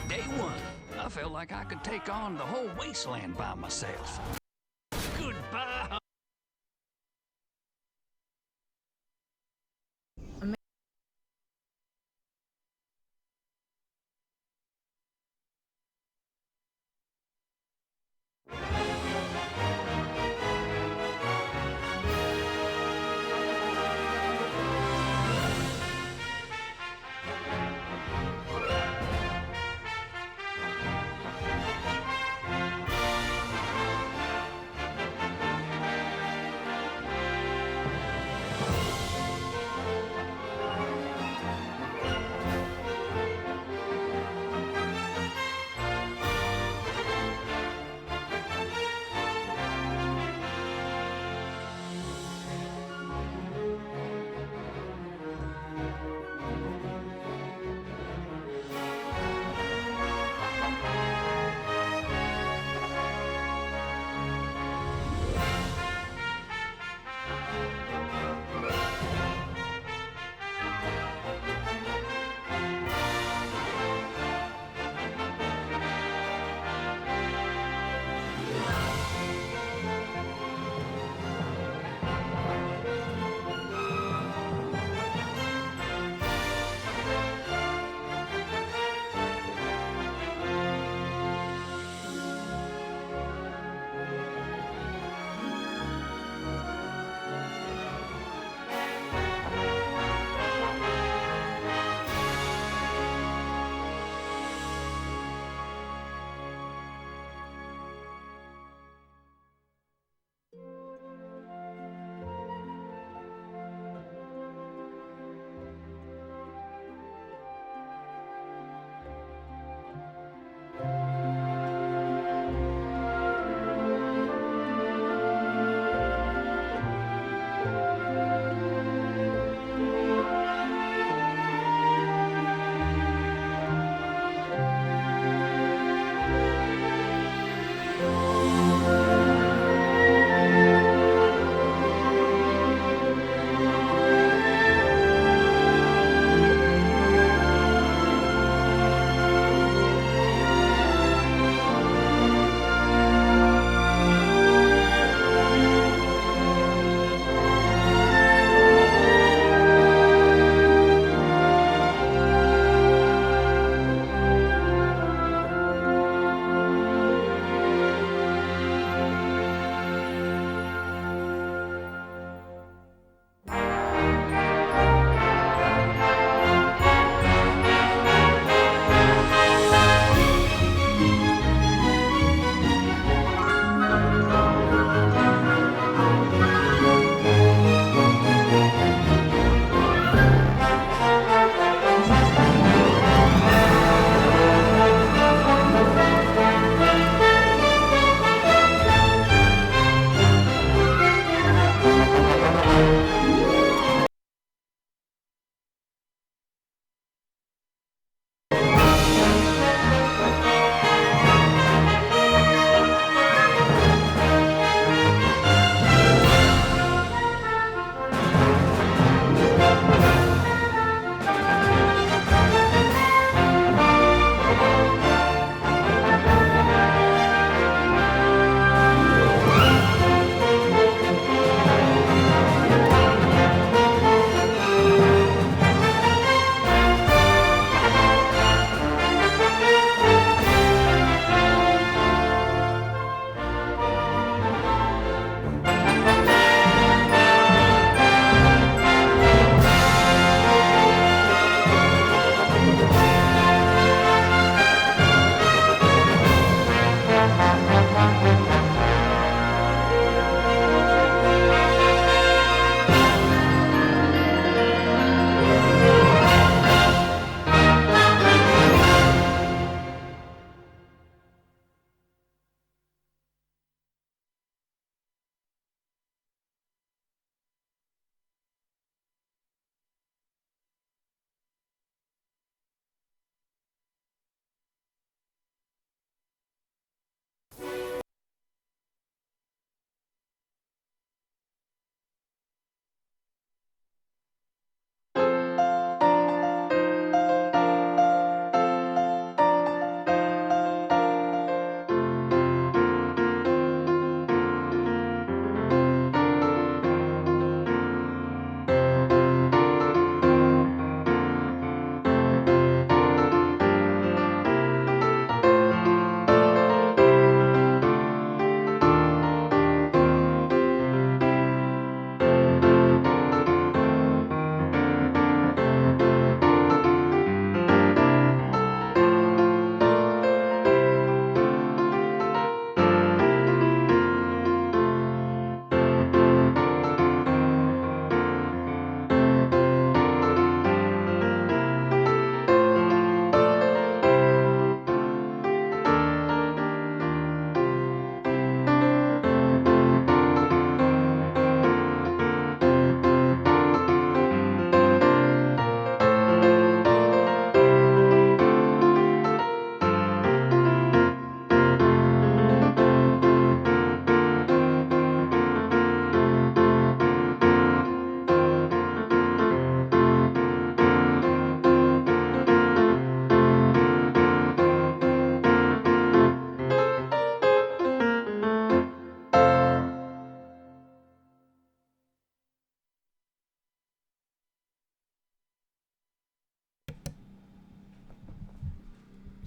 Day one, I felt like I could take on the whole wasteland by myself. Goodbye.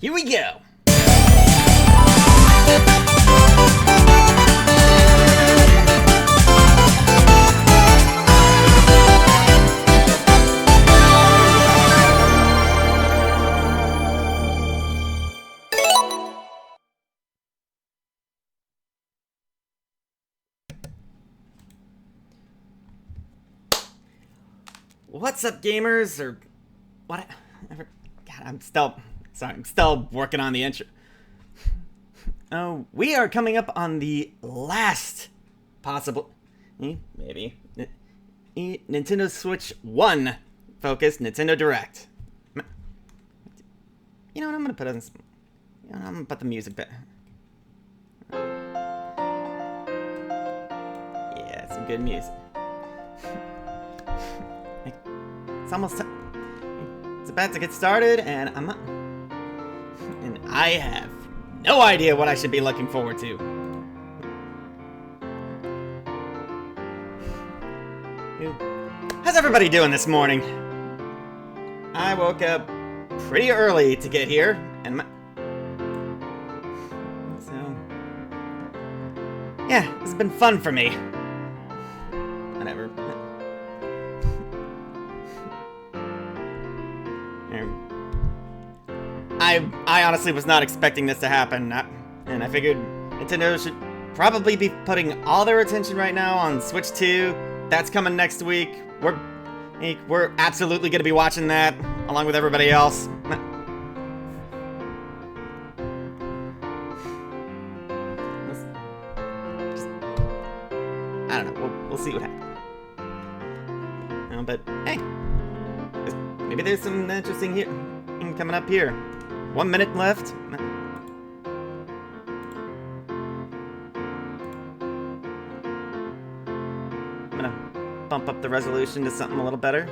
Here we go. What's up, gamers? Or what? God, I'm still working on the intro. Oh, we are coming up on the last possible, maybe, Nintendo Switch 1 focused Nintendo Direct. You know what? I'm gonna put on. I'm gonna put the music back. Yeah, some good music. It's almost it's about to get started, and I have no idea what I should be looking forward to. How's everybody doing this morning? I woke up pretty early to get here, and so yeah, this has been fun for me. Whatever. I honestly was not expecting this to happen, and I figured Nintendo should probably be putting all their attention right now on Switch 2. That's coming next week. We're absolutely going to be watching that along with everybody else. I don't know. We'll see what happens. But hey, maybe there's some interesting here coming up here. 1 minute left. I'm gonna bump up the resolution to something a little better.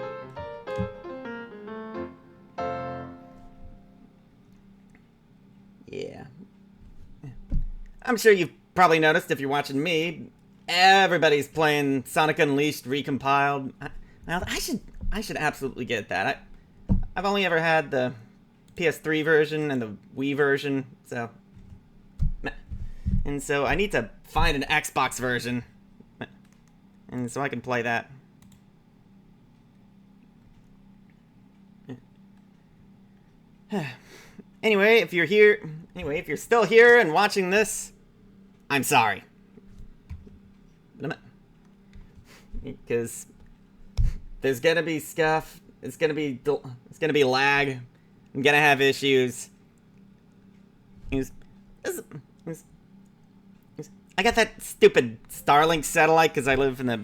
Yeah. I'm sure you've probably noticed if you're watching me, everybody's playing Sonic Unleashed Recompiled. Now I should absolutely get that. I've only ever had the PS3 version and the Wii version, so I need to find an Xbox version, and so I can play that. Anyway, if you're still here and watching this, I'm sorry. Because there's gonna be scuff. It's gonna be lag. I'm gonna have issues. I got that stupid Starlink satellite because I live in the...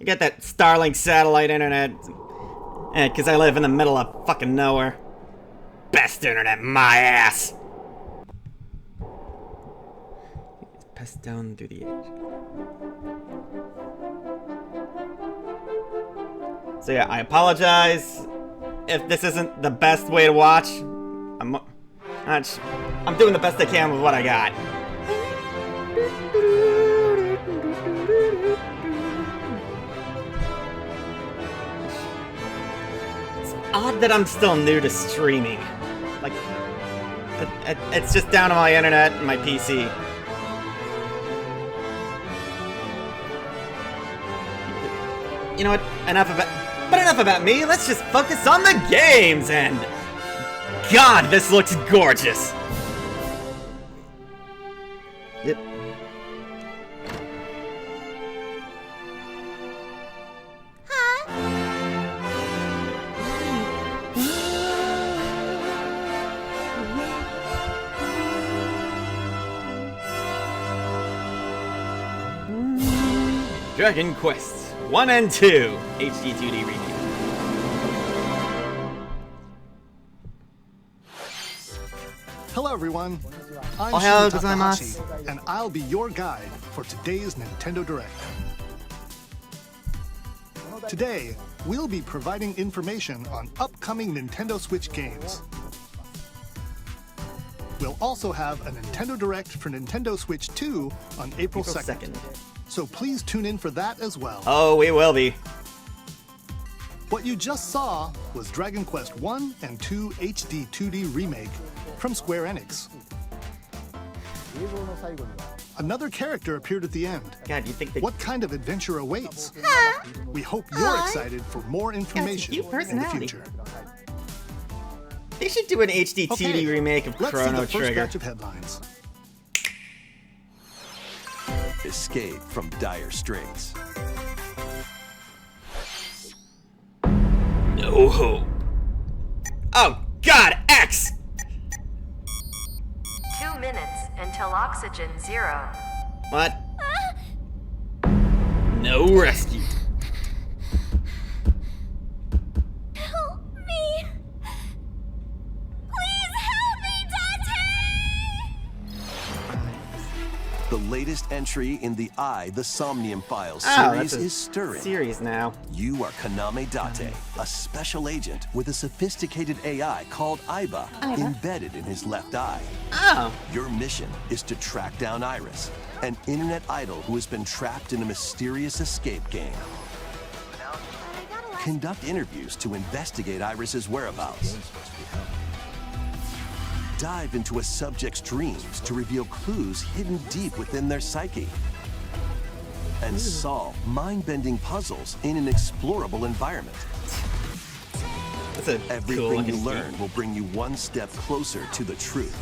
I got that Starlink satellite internet, because I live in the middle of fucking nowhere. Best internet, my ass! Pass down through the edge. So yeah, I apologize if this isn't the best way to watch. I'm doing the best I can with what I got. Odd that I'm still new to streaming. Like, it's just down to my internet and my PC. You know what? Enough about me. Let's just focus on the games, and God, this looks gorgeous. Yep. Dragon Quest 1 and 2 HD 2D review. Hello everyone, I'm Ohayou Takahashi, gozaimasu. and I'll be your guide for today's Nintendo Direct. Today, we'll be providing information on upcoming Nintendo Switch games. We'll also have a Nintendo Direct for Nintendo Switch 2 on April 2nd. So please tune in for that as well. Oh, we will be. What you just saw was Dragon Quest 1 and 2 HD 2D Remake from Square Enix. Another character appeared at the end. God, you think they... What kind of adventure awaits? We hope you're excited for more information in the future. They should do an HD 2D remake of Let's see Chrono the first Trigger. batch of headlines. Escape from dire straits. No hope. Oh God, X! 2 minutes until oxygen 0. What? No rescue. Help me! Please help me, Dante! The latest entry in the The Somnium Files Oh, series that's a is stirring. series now. You are Kaname Date, a special agent with a sophisticated AI called Aiba embedded in his left eye. Oh. Your mission is to track down Iris, an internet idol who has been trapped in a mysterious escape game. Conduct interviews to investigate Iris's whereabouts. Dive into a subject's dreams to reveal clues hidden deep within their psyche. And solve mind-bending puzzles in an explorable environment. That's a cool Everything looking you game. learn will bring you one step closer to the truth.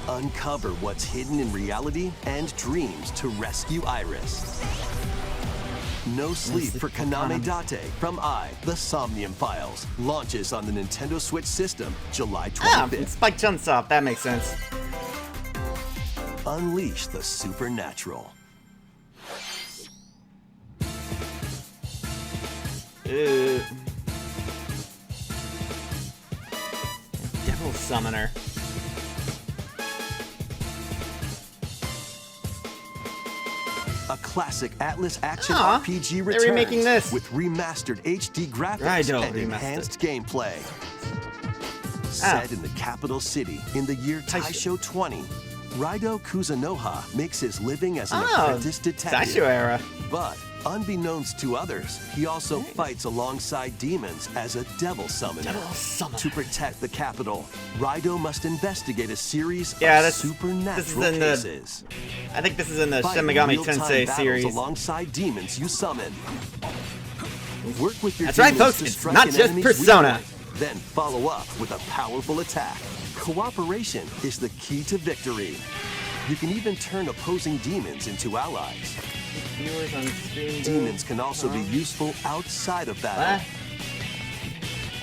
Uncover what's hidden in reality and dreams to rescue Iris. No Sleep for Kaname Date from The Somnium Files launches on the Nintendo Switch system July 25th. Spike Chunsoft, that makes sense. Unleash the supernatural. Devil Summoner. A classic Atlas action Aw, RPG they're returns remaking this. with remastered HD graphics Raido and remastered. enhanced gameplay. Set in the capital city in the year Taisho 20, Raido Kuzunoha makes his living as an apprentice detective. Taisho era. But unbeknownst to others, he also fights alongside demons as a devil summoner. To protect the capital, Raido must investigate a series of supernatural cases. I think this is in the Fight Shin Megami real-time Tensei battles series. alongside demons you summon. Work with your That's right, demons folks, to it's strike not an just enemy's Persona. weak point, then follow up with a powerful attack. Cooperation is the key to victory. You can even turn opposing demons into allies. Viewers on stream. Demons can also be useful outside of battle.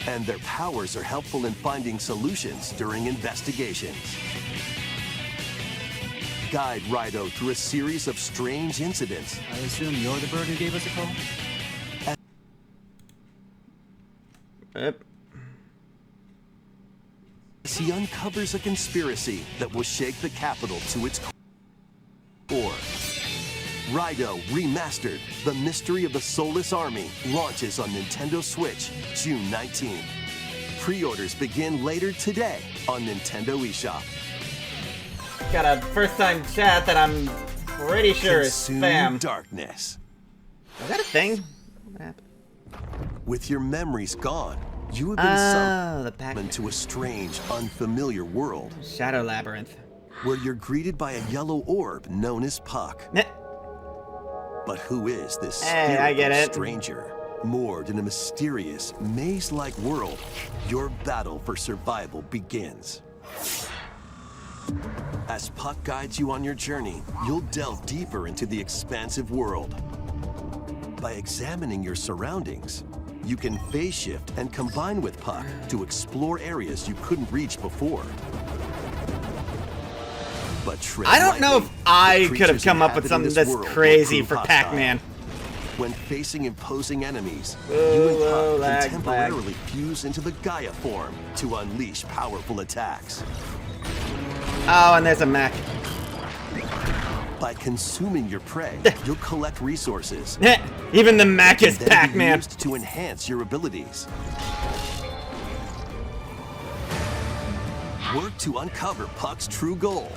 And their powers are helpful in finding solutions during investigations. Guide Raido through a series of strange incidents. I assume you're the bird who gave us a call? Yep. He uncovers a conspiracy that will shake the capital to its core. Raido Remastered, The Mystery of the Soulless Army, launches on Nintendo Switch June 19th. Pre-orders begin later today on Nintendo eShop. Got a first-time chat that I'm pretty sure is Consume spam. darkness. Is that a thing? What happened? With your memories gone, you have been The summoned to a strange, unfamiliar world Shadow Labyrinth. where you're greeted by a yellow orb known as Puck. But who is this Hey, I get spirited it. stranger? Moored in a mysterious, maze-like world, your battle for survival begins. As Puck guides you on your journey, you'll delve deeper into the expansive world. By examining your surroundings, you can phase shift and combine with Puck to explore areas you couldn't reach before. But tread I don't know lightly. if I The could have creatures come up with inhabiting something this this world will crazy prove for hostile. Pac-Man. When facing imposing enemies, Whoa, you and whoa, Puck lag, can temporarily fuse into the Gaia form to unleash powerful attacks. Oh, and there's a mech. By consuming your prey, you'll collect resources. Even the Mac is and then be Pac-Man. used to enhance your abilities. Work to uncover Puck's true goal.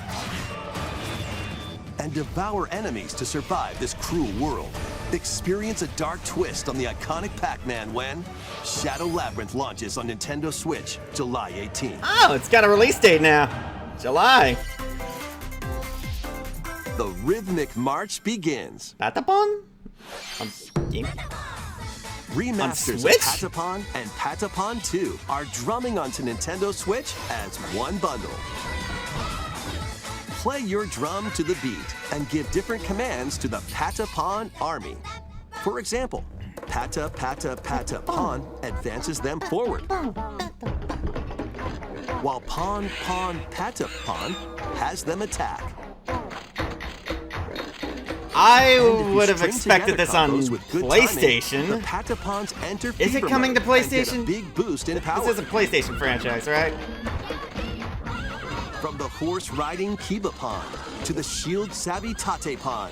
And devour enemies to survive this cruel world. Experience a dark twist on the iconic Pac-Man when Shadow Labyrinth launches on Nintendo Switch, July 18th. Oh, it's got a release date now. July. The rhythmic march begins. Patapon? Game? Remasters of Switch? Patapon and Patapon 2 are drumming onto Nintendo Switch as one bundle. Play your drum to the beat and give different commands to the Patapon army. For example, Pata Pata Patapon advances them forward, while Pon Pon Patapon has them attack. I And if you would have string expected together this on combos with good PlayStation. timing, the Patapons enter Is it fever coming to mode and get a PlayStation? big boost in power. This is a PlayStation franchise, right? From the horse-riding Kibapon to the shield-savvy Tatepon,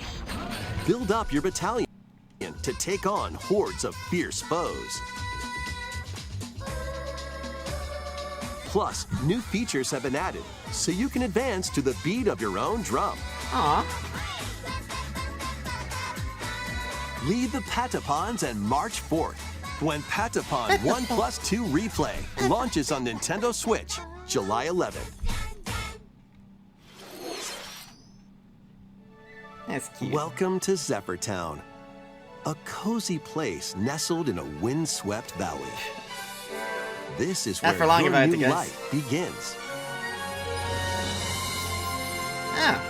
build up your battalion to take on hordes of fierce foes. Plus, new features have been added, so you can advance to the beat of your own drum. Aw. Lead the Patapons and march forth when Patapon 1+2 Replay launches on Nintendo Switch, July 11th. That's cute. Welcome to Zephyr Town, a cozy place nestled in a windswept valley. This is Not where for long, your if I had to new guess. life begins. Ah.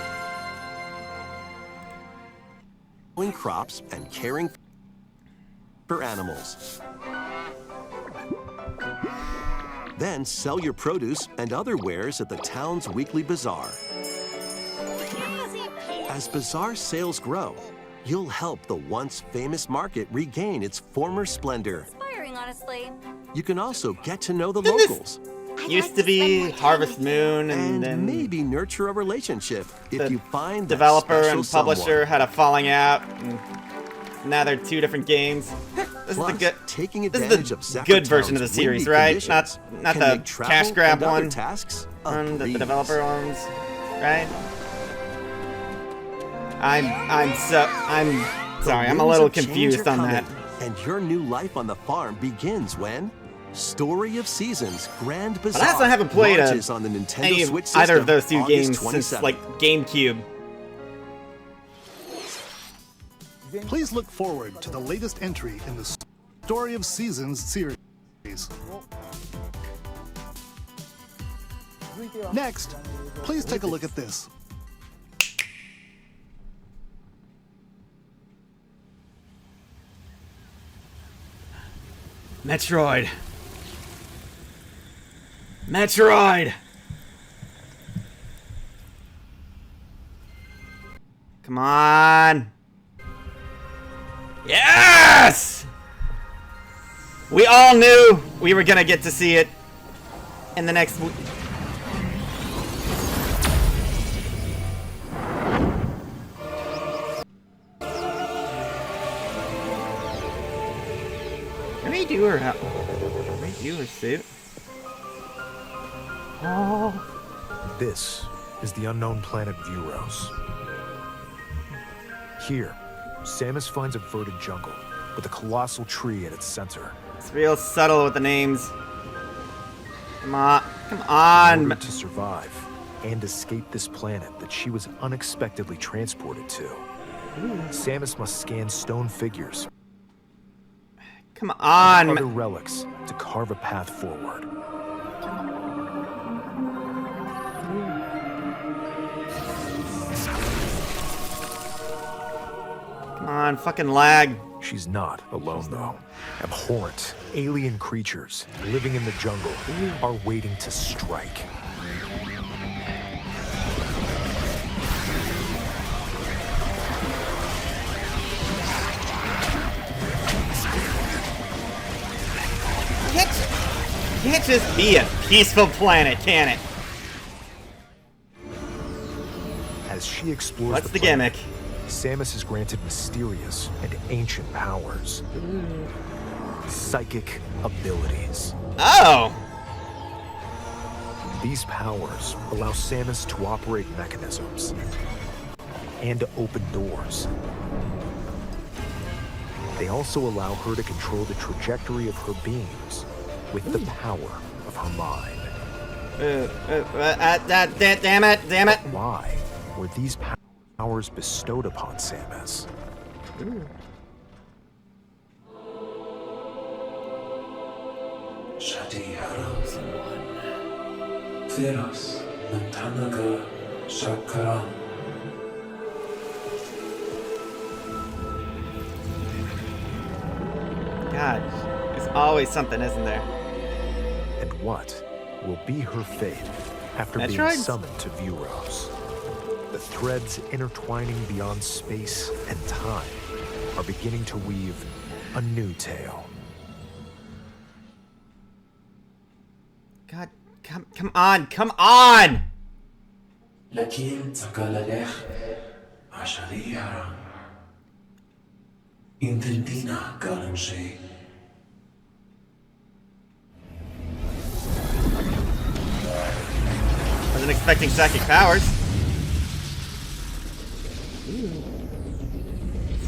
Growing crops and caring for animals. Then sell your produce and other wares at the town's weekly bazaar. As bazaar sales grow, you'll help the once famous market regain its former splendor. Inspiring, honestly. You can also get to know the Didn't this locals Used to be Harvest Moon, and and then maybe nurture a relationship if the you find that developer special and publisher someone. had a falling out. And now they're two different games. This Plus, is the good. taking This advantage is of the Zephyr good version of the Town's windy series, right? conditions Not can the make travel cash grab and other one. tasks a One that the breeze. developer owns, right? I'm sorry. I'm a Winds little of change confused are on coming, that. And your new life on the farm begins when Story of Seasons Grand Bazaar But I also haven't played launches on the Nintendo Switch system either of those two August games 27th. since like GameCube. Please look forward to the latest entry in the Story of Seasons series. Next, please take a look at this. Metroid. Metroid. Come on. Yes! We all knew we were gonna get to see it in the next week. Redo her suit. Oh. This is the unknown planet Vuros. Here, Samus finds a verdant jungle with a colossal tree at its center. It's real subtle with the names. Come on. Come In on. order to survive and escape this planet that she was unexpectedly transported to, Samus must scan stone figures, Come other on. relics to carve a path forward. Come on, fucking lag. She's not alone, though. Abhorrent, alien creatures living in the jungle are waiting to strike. Can't just be a peaceful planet, can it? As she explores What's the planet, gimmick? Samus is granted mysterious and ancient powers. Psychic abilities. Oh! These powers allow Samus to operate mechanisms and to open doors. They also allow her to control the trajectory of her beams with the power of her mind. Damn it! Why were these powers bestowed upon Samus? God, there's always something, isn't there? And what will be her fate after being Metroid? summoned to Vuros? The threads intertwining beyond space and time are beginning to weave a new tale. God, come on, come on! Wasn't expecting psychic powers. Ooh.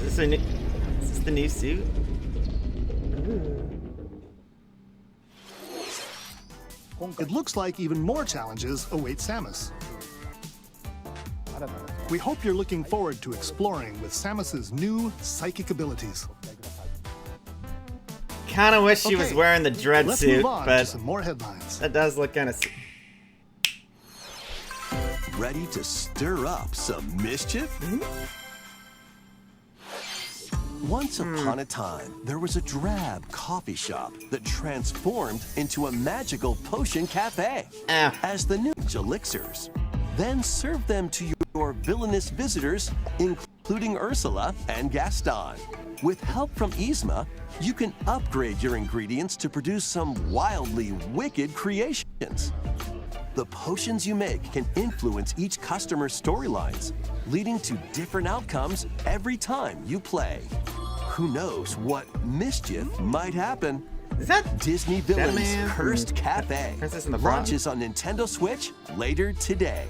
Is this the new suit? It looks like even more challenges await Samus. We hope you're looking forward to exploring with Samus's new psychic abilities. Kinda wish she was Okay, wearing the dread Let's suit, move on to but some more headlines. that does look kinda... Ready to stir up some mischief? Once upon a time, there was a drab coffee shop that transformed into a magical potion cafe. As the new elixirs, then serve them to your villainous visitors, including Ursula and Gaston. With help from Yzma, you can upgrade your ingredients to produce some wildly wicked creations. The potions you make can influence each customer's storylines, leading to different outcomes every time you play. Who knows what mischief might happen? Is that Disney Villains Man from Cursed Cafe Princess and the Frog? launches on Nintendo Switch later today.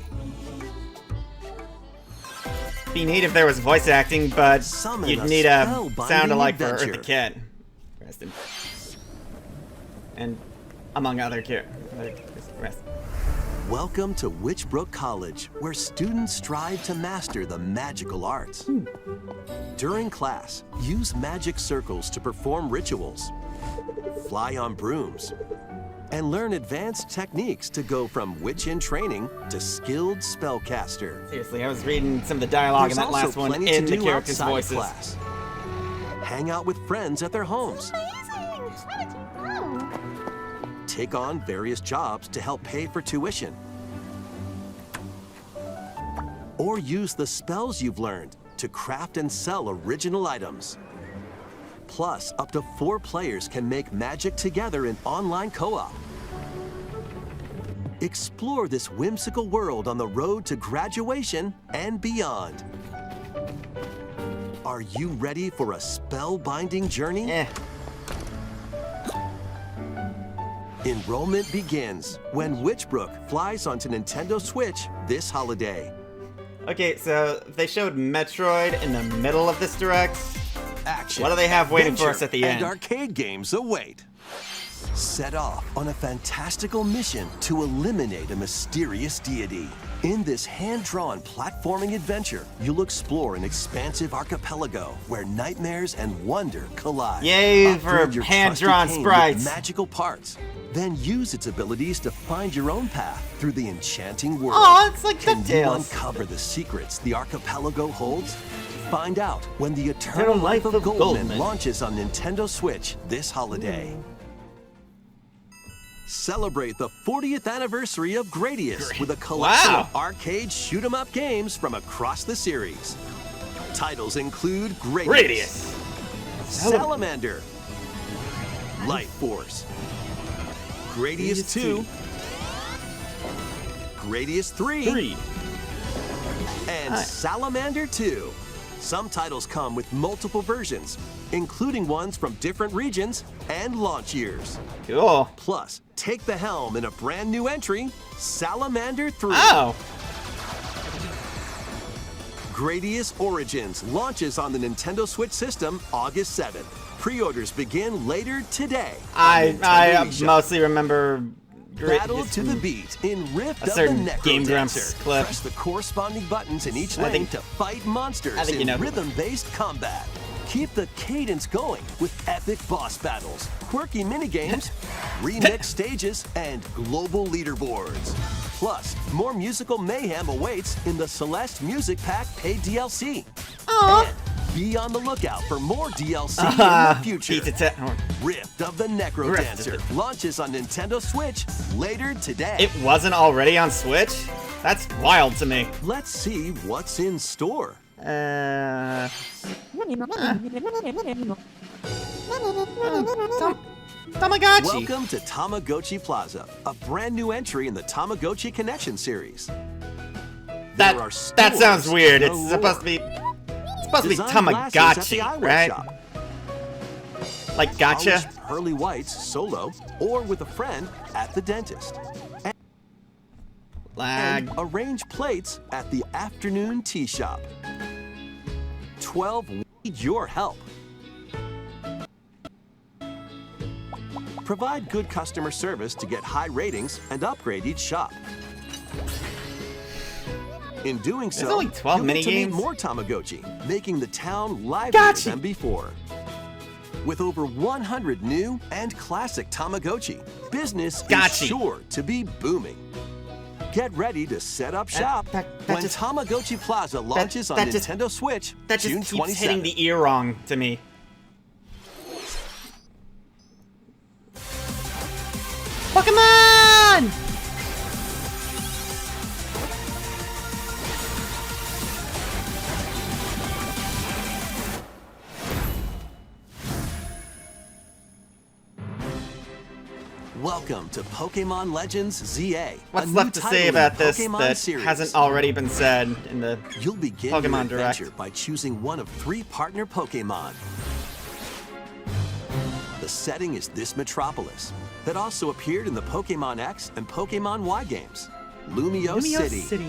be neat if there was voice acting, but Summon you'd a need a spellbinding sound-alike for adventure. Eartha Kitt. Rest in... And among other characters. Welcome to Witchbrook College, where students strive to master the magical arts. During class, use magic circles to perform rituals, fly on brooms, and learn advanced techniques to go from witch in training to skilled spellcaster. Seriously, I was reading some of the dialogue in There's that also last one plenty in to the do characters' outside of voices. class. Hang out with friends at their homes. Take on various jobs to help pay for tuition. Or use the spells you've learned to craft and sell original items. Plus, up to 4 players can make magic together in online co-op. Explore this whimsical world on the road to graduation and beyond. Are you ready for a spellbinding journey? Enrollment begins when Witchbrook flies onto Nintendo Switch this holiday. Okay, so they showed Metroid in the middle of this direct. Action, What do they have waiting for adventure, us at the and end? arcade games await. Set off on a fantastical mission to eliminate a mysterious deity. In this hand-drawn platforming adventure, you'll explore an expansive archipelago where nightmares and wonder collide. Yay Upgrade for your hand-drawn trusty cane with sprites. magical parts. Then use its abilities to find your own path through the enchanting world. Aw, it's like Can you DuckTales. uncover the secrets the archipelago holds? Find out when the Eternal Eternal Life of Goldman Goldman. launches on Nintendo Switch this holiday. Celebrate the 40th anniversary of Gradius with a collection Wow. of arcade shoot-'em-up games from across the series. Titles include Gradius, Salamander, Light Force, Gradius 2, Gradius 3, and Salamander 2. Some titles come with multiple versions, including ones from different regions and launch years. Cool. Plus, take the helm in a brand new entry, Salamander 3. Oh. Gradius Origins launches on the Nintendo Switch system August 7th. Pre-orders begin later today. I mostly remember Battle to the beat in Rift of the Necrodancer. Press the corresponding buttons in each lane to fight monsters in rhythm-based combat. Keep the cadence going with epic boss battles, quirky minigames, remix stages, and global leaderboards. Plus, more musical mayhem awaits in the Celeste Music Pack paid DLC. And be on the lookout for more DLC in the future. Rift of the Necrodancer launches on Nintendo Switch later today. It wasn't already on Switch? That's wild to me. Let's see what's in store. Tamagotchi. Welcome to Tamagotchi Plaza, a brand new entry in the Tamagotchi Connection series. That sounds weird. It's supposed to be Tamagotchi, right? Like gotcha? Pearly Whites solo or with a friend at the dentist. And arrange plates at the afternoon tea shop. 12 need your help. Provide good customer service to get high ratings and upgrade each shop. In doing so, only 12 you'll get to meet minigames? more Tamagotchi, making the town livelier than before. With over 100 new and classic Tamagotchi, business is sure to be booming. Get ready to set up shop when Tamagotchi Plaza launches on Nintendo Switch June 27th. That just keeps hitting the ear wrong to me. Pokemon! Welcome to Pokémon Legends Z-A. What's left to say about this that hasn't already been said in the You'll begin Pokémon your adventure Direct? by choosing one of 3 partner Pokémon. The setting is this metropolis that also appeared in the Pokémon X and Pokémon Y games, Lumio City.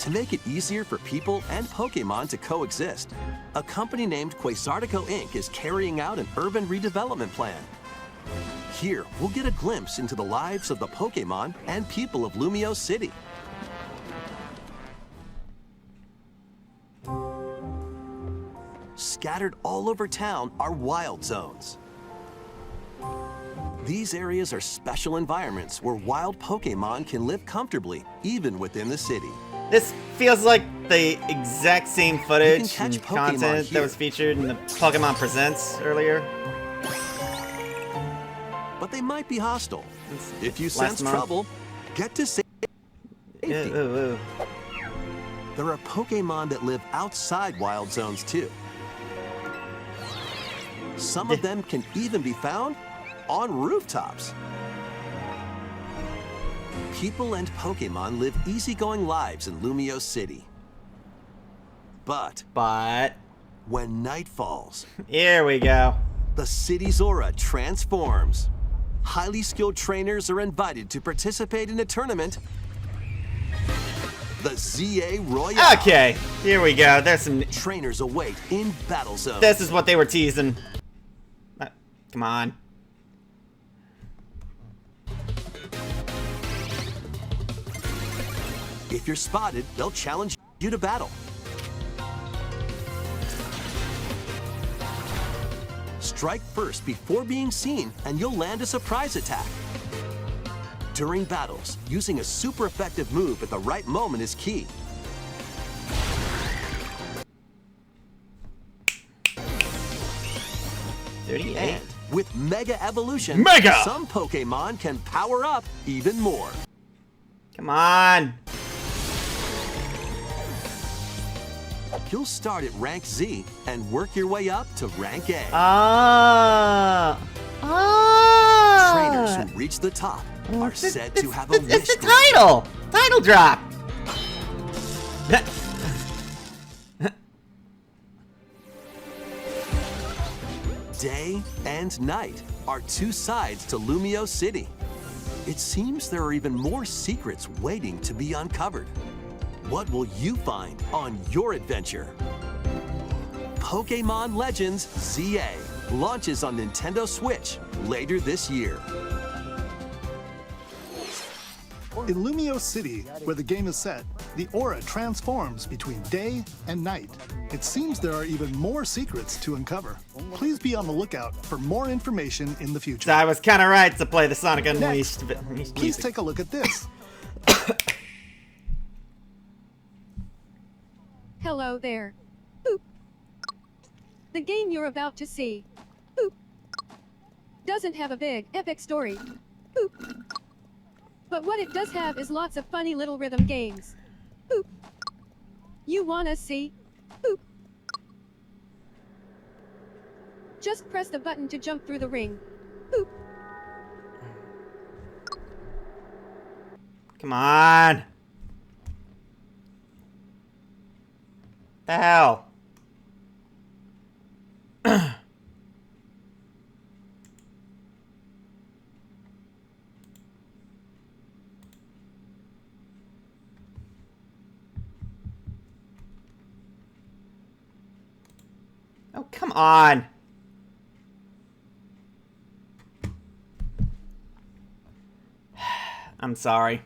To make it easier for people and Pokémon to coexist, a company named Quasartico Inc. is carrying out an urban redevelopment plan. Here, we'll get a glimpse into the lives of the Pokémon and people of Lumio City. Scattered all over town are wild zones. These areas are special environments where wild Pokémon can live comfortably, even within the city. This feels like the exact same footage and content that was featured in the Pokemon Presents earlier. But they might be hostile. If you sense trouble, get to safety. There are Pokémon that live outside wild zones too. Some of them can even be found on rooftops. People and Pokémon live easygoing lives in Lumio City. But when night falls, here we go. The city's aura transforms. Highly skilled trainers are invited to participate in a tournament, the Z-A Royale. Okay, here we go. There's some trainers await in battle zones. This is what they were teasing. Come on. If you're spotted, they'll challenge you to battle. Strike first before being seen, and you'll land a surprise attack. During battles, using a super effective move at the right moment is key. And with Mega Evolution, some Pokémon can power up even more. Come on. You'll start at rank Z and work your way up to rank A. Trainers who reach the top are said to have a wish. It's a title drop. Day and night are two sides to Lumio City. It seems there are even more secrets waiting to be uncovered. What will you find on your adventure? Pokémon Legends Z-A launches on Nintendo Switch later this year. In Lumio City, where the game is set, the aura transforms between day and night. It seems there are even more secrets to uncover. Please be on the lookout for more information in the future. So I was kind of right to play the Sonic Unleashed Please music. take a look at this. Hello there. Boop. The game you're about to see, boop, doesn't have a big, epic story. Boop. But what it does have is lots of funny little rhythm games. Boop. You wanna see? Boop. Just press the button to jump through the ring. Boop. Come on. The hell? Oh, come on. I'm sorry.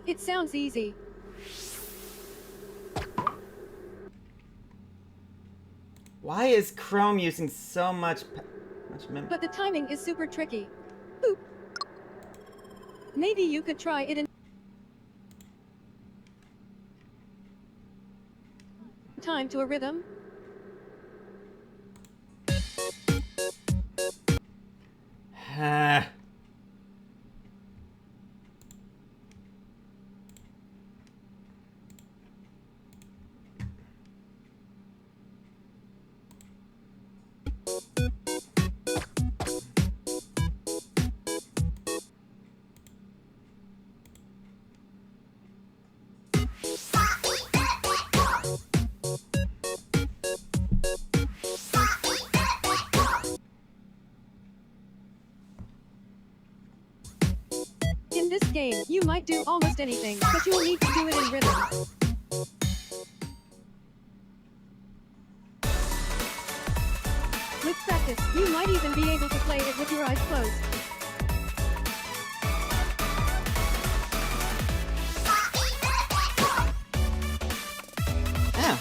It sounds easy. Why is Chrome using so much memory? But the timing is super tricky. Boop. Maybe you could try it in time to a rhythm. In this game, you might do almost anything, but you'll need to do it in rhythm. With practice, you might even be able to play it with your eyes closed. Oh.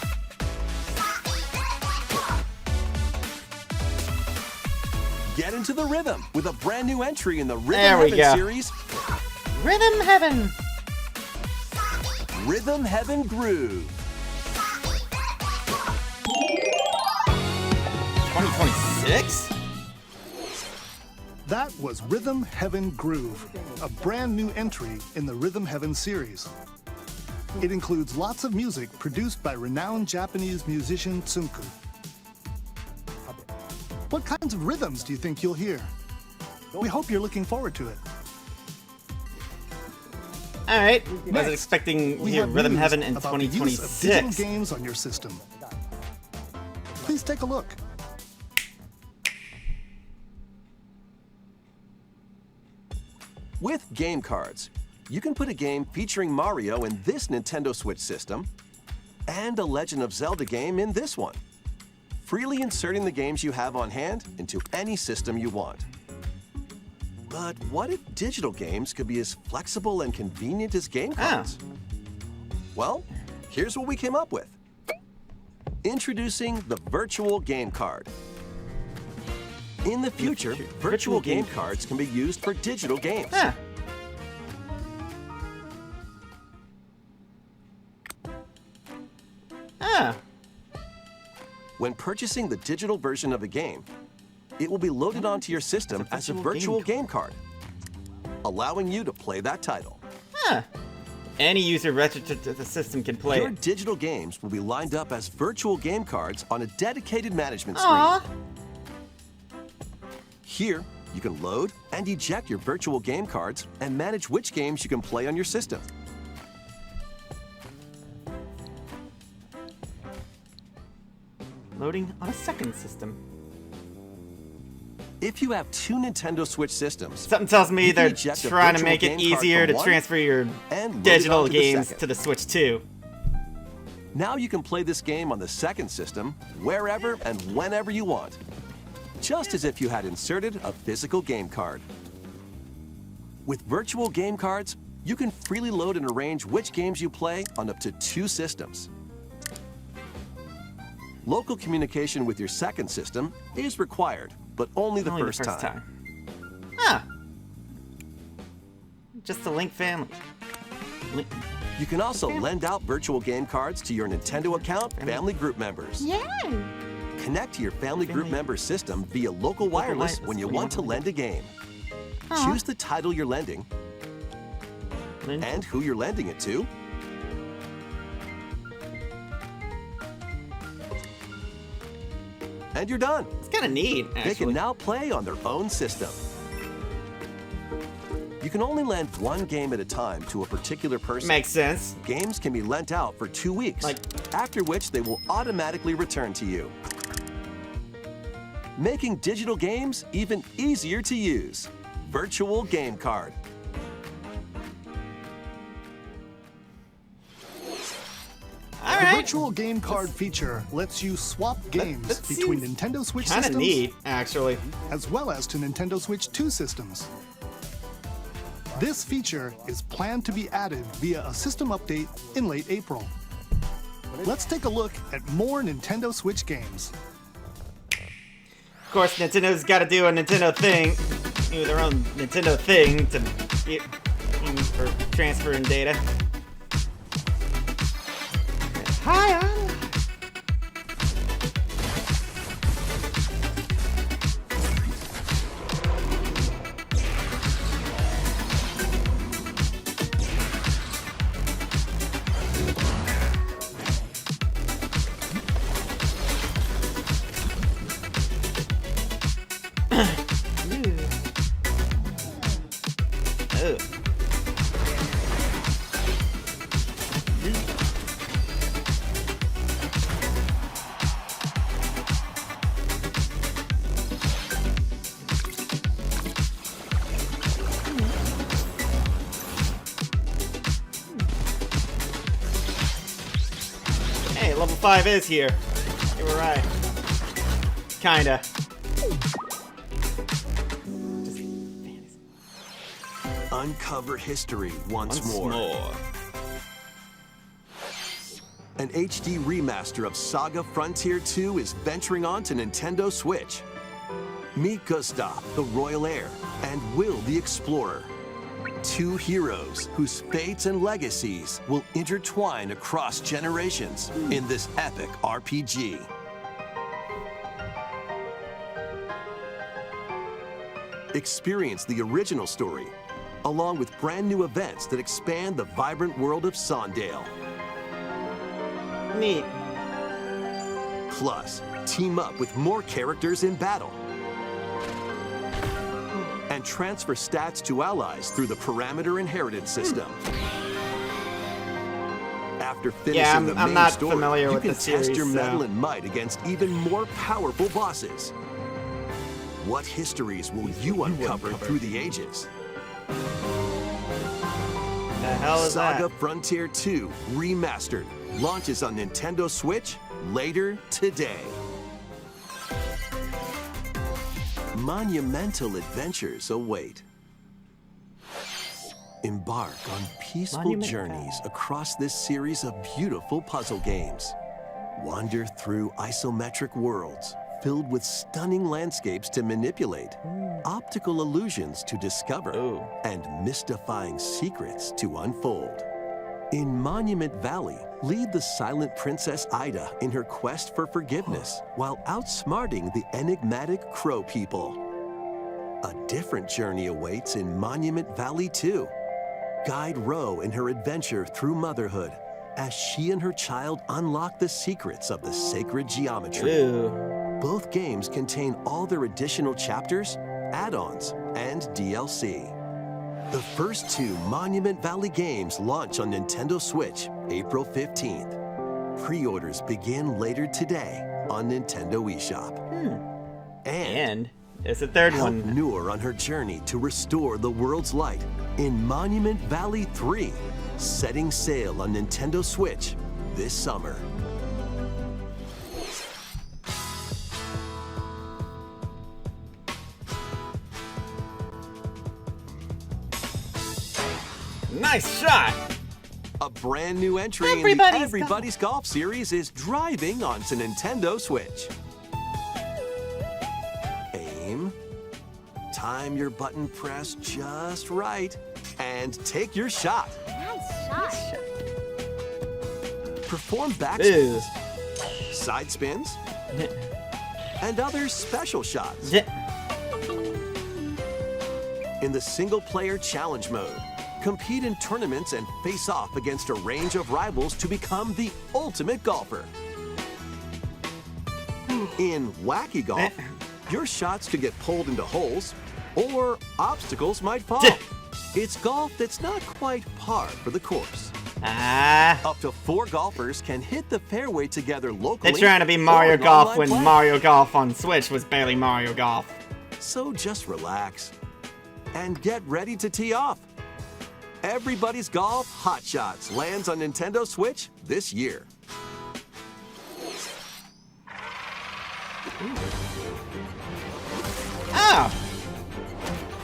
Get into the rhythm with a brand new entry in the There Rhythm we Heaven go. series, Rhythm Heaven. Rhythm Heaven Groove. 2026? That was Rhythm Heaven Groove, a brand new entry in the Rhythm Heaven series. It includes lots of music produced by renowned Japanese musician Tsunku. What kinds of rhythms do you think you'll hear? We hope you're looking forward to it. Alright, I was Next, expecting to we hear have Rhythm news Heaven in about the use of digital 2026. games on your system. Please take a look. With game cards, you can put a game featuring Mario in this Nintendo Switch system and a Legend of Zelda game in this one, freely inserting the games you have on hand into any system you want. But what if digital games could be as flexible and convenient as game cards? Well, here's what we came up with. Introducing the Virtual Game Card. In the future, virtual game cards can be used for digital games. Huh. Ah. When purchasing the digital version of a game, it will be loaded onto your system as a virtual game card, allowing you to play that title. Huh. Any user registered to the system can play Your it. digital games will be lined up as virtual game cards on a dedicated management screen. Aww. Here, you can load and eject your virtual game cards and manage which games you can play on your system. Loading on a second system. If you have two Nintendo Switch systems, Something tells me you can they're eject a trying to virtual make it game card easier from to one transfer your and load it digital onto the games second. to the Switch 2. Now you can play this game on the second system wherever and whenever you want, just as if you had inserted a physical game card. With virtual game cards, you can freely load and arrange which games you play on up to 2 systems. Local communication with your second system is required, but only the first time. Huh. Just to link family. You can also lend out virtual game cards to your Nintendo account family group members. Yeah. Connect to your family group member system via local wireless when you want to lend a game. Choose the title you're lending and who you're lending it to. And you're done. It's kind of neat, actually. They can now play on their own system. You can only lend one game at a time to a particular person. Makes sense. Games can be lent out for 2 weeks, after which they will automatically return to you. Making digital games even easier to use. Virtual Game Card. The virtual game card feature lets you swap games between Nintendo Switch Kind of systems neat, actually. as well as to Nintendo Switch 2 systems. This feature is planned to be added via a system update in late April. Let's take a look at more Nintendo Switch games. Of course, Nintendo's got to do a Nintendo thing, do their own Nintendo thing to for transferring data. Hi, Anna. Hey, level 5 is here. You were right. Kinda. Uncover history once more. An HD remaster of Saga Frontier 2 is venturing on to Nintendo Switch. Meet Gustav, the royal heir, and Will, the explorer. 2 heroes whose fates and legacies will intertwine across generations in this epic RPG. Experience the original story, along with brand new events that expand the vibrant world of Sondale. Neat. Plus, team up with more characters in battle. And transfer stats to allies through the parameter inheritance system. After finishing the I'm main not story, familiar you with can the series, test your so- mettle and might against even more powerful bosses. What histories will you uncover through the ages? The hell is Saga that? Frontier 2 Remastered launches on Nintendo Switch later today. Monumental adventures await. Embark on peaceful Monumental. journeys across this series of beautiful puzzle games. Wander through isometric worlds filled with stunning landscapes to manipulate, optical illusions to discover, and mystifying secrets to unfold. In Monument Valley, lead the silent Princess Ida in her quest for forgiveness while outsmarting the enigmatic Crow people. A different journey awaits in Monument Valley 2. Guide Ro in her adventure through motherhood as she and her child unlock the secrets of the sacred geometry. Both games contain all their additional chapters, add-ons, and DLC. The first 2 Monument Valley games launch on Nintendo Switch April 15th. Pre-orders begin later today on Nintendo eShop. And there's a third help one. Noor on her journey to restore the world's light in Monument Valley 3, setting sail on Nintendo Switch this summer. Nice shot! A brand new entry in the Everybody's Golf series is driving onto Nintendo Switch. Aim, time your button press just right, and take your shot. Nice shot. Perform backspins, side spins, and other special shots. In the single-player challenge mode, compete in tournaments and face off against a range of rivals to become the ultimate golfer. In Wacky Golf, your shots could get pulled into holes, or obstacles might fall. It's golf that's not quite par for the course. Up to 4 golfers can hit the fairway together locally. They're trying to be Mario Golf when Mario Golf on Switch was barely Mario Golf. So just relax and get ready to tee off. Everybody's Golf Hot Shots lands on Nintendo Switch this year.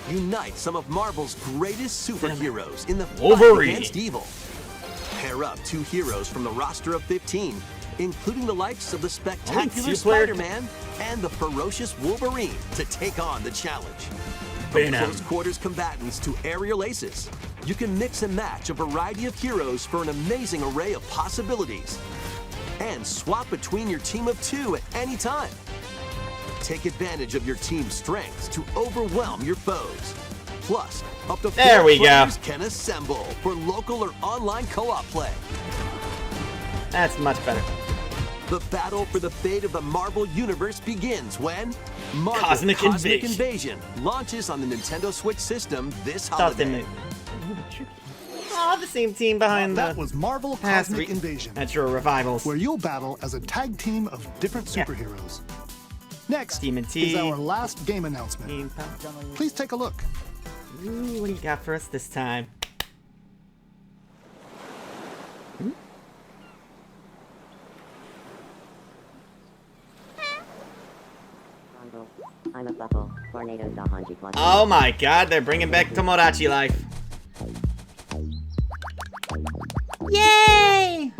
Unite some of Marvel's greatest superheroes in the fight against evil. Pair up 2 heroes from the roster of 15, including the likes of the spectacular Spider-Man and the ferocious Wolverine, to take on the challenge. From close quarters combatants to aerial aces, you can mix and match a variety of heroes for an amazing array of possibilities. And swap between your team of 2 at any time. Take advantage of your team's strengths to overwhelm your foes. Plus, up to 4 players can assemble for local or online co-op play. That's much better. The battle for the fate of the Marvel Universe begins when Marvel Cosmic Invasion launches on the Nintendo Switch system this holiday. The same team behind that was Marvel Cosmic Invasion. Metro revivals, where you'll battle as a tag team of different superheroes. Next TMNT is our last game announcement. Please take a look. Ooh, what do you got for us this time? Oh my god, they're bringing back Tomodachi Life. Yay!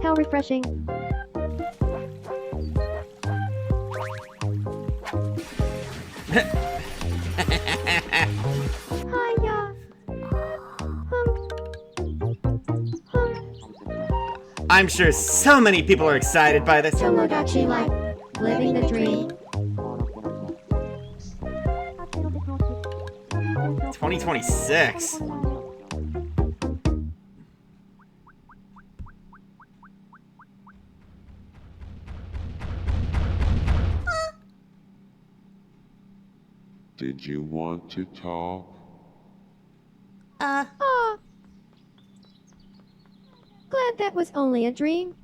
How refreshing. Hiya. I'm sure so many people are excited by this. Tomodachi Life, living the dream. 2026. Did you want to talk? Glad that was only a dream.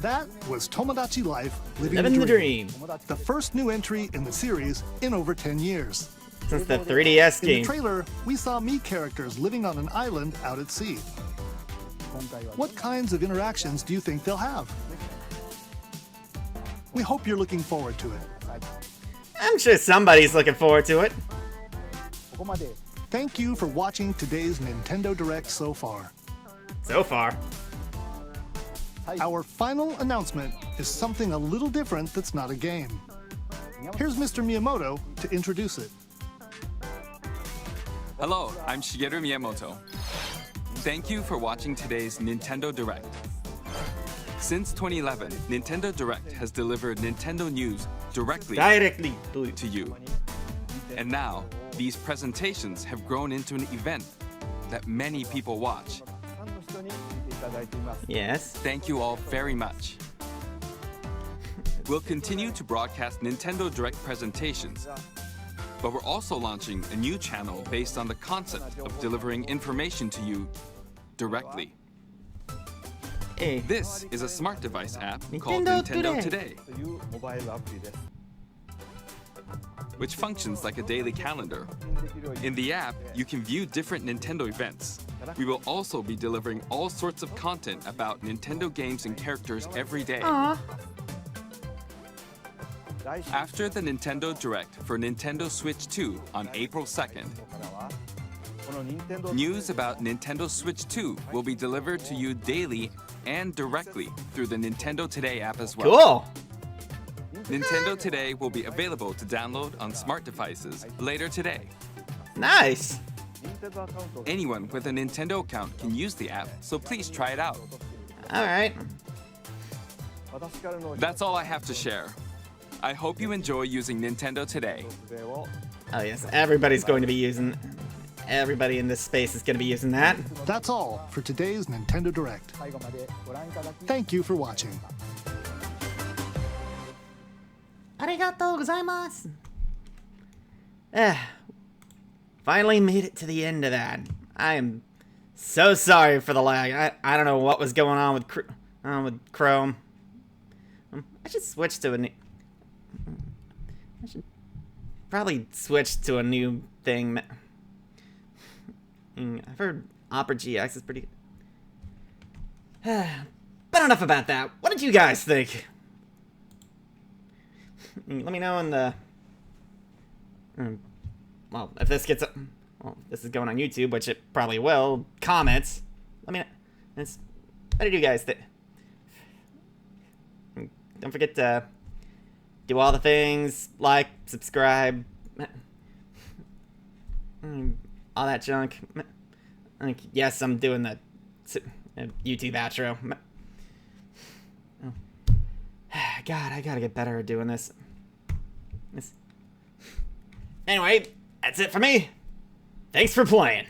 That was Tomodachi Life, Living the Dream. The first new entry in the series in over 10 years. Since the 3DS game. In the trailer, we saw Mii characters living on an island out at sea. What kinds of interactions do you think they'll have? We hope you're looking forward to it. I'm sure somebody's looking forward to it. Thank you for watching today's Nintendo Direct so far. So far. Our final announcement is something a little different that's not a game. Here's Mr. Miyamoto to introduce it. Hello, I'm Shigeru Miyamoto. Thank you for watching today's Nintendo Direct. Since 2011, Nintendo Direct has delivered Nintendo news directly to you. And now, these presentations have grown into an event that many people watch. Yes. Thank you all very much. We'll continue to broadcast Nintendo Direct presentations, but we're also launching a new channel based on the concept of delivering information to you directly. Hey. This is a smart device app called Nintendo Today, which functions like a daily calendar. In the app, you can view different Nintendo events. We will also be delivering all sorts of content about Nintendo games and characters every day. Aww. After the Nintendo Direct for Nintendo Switch 2 on April 2nd, news about Nintendo Switch 2 will be delivered to you daily and directly through the Nintendo Today app as well. Cool. Nintendo Today will be available to download on smart devices later today. Nice. Anyone with a Nintendo account can use the app, so please try it out. All right. That's all I have to share. I hope you enjoy using Nintendo Today. Oh yes, everybody's going to be using. Everybody in this space is going to be using that. That's all for today's Nintendo Direct. Thank you for watching. Arigatou gozaimasu. Finally made it to the end of that. I am so sorry for the lag. I don't know what was going on with Chrome. I should switch to a new. I should probably switch to a new thing. I've heard Opera GX is pretty good. But enough about that. What did you guys think? Let me know in the... well, if this gets... well, this is going on YouTube, which it probably will. Comments. Let me know. What did you guys think? Don't forget to do all the things. Like, subscribe. All that junk. Yes, I'm doing the YouTube outro. Oh. God, I gotta get better at doing this. Anyway, that's it for me. Thanks for playing.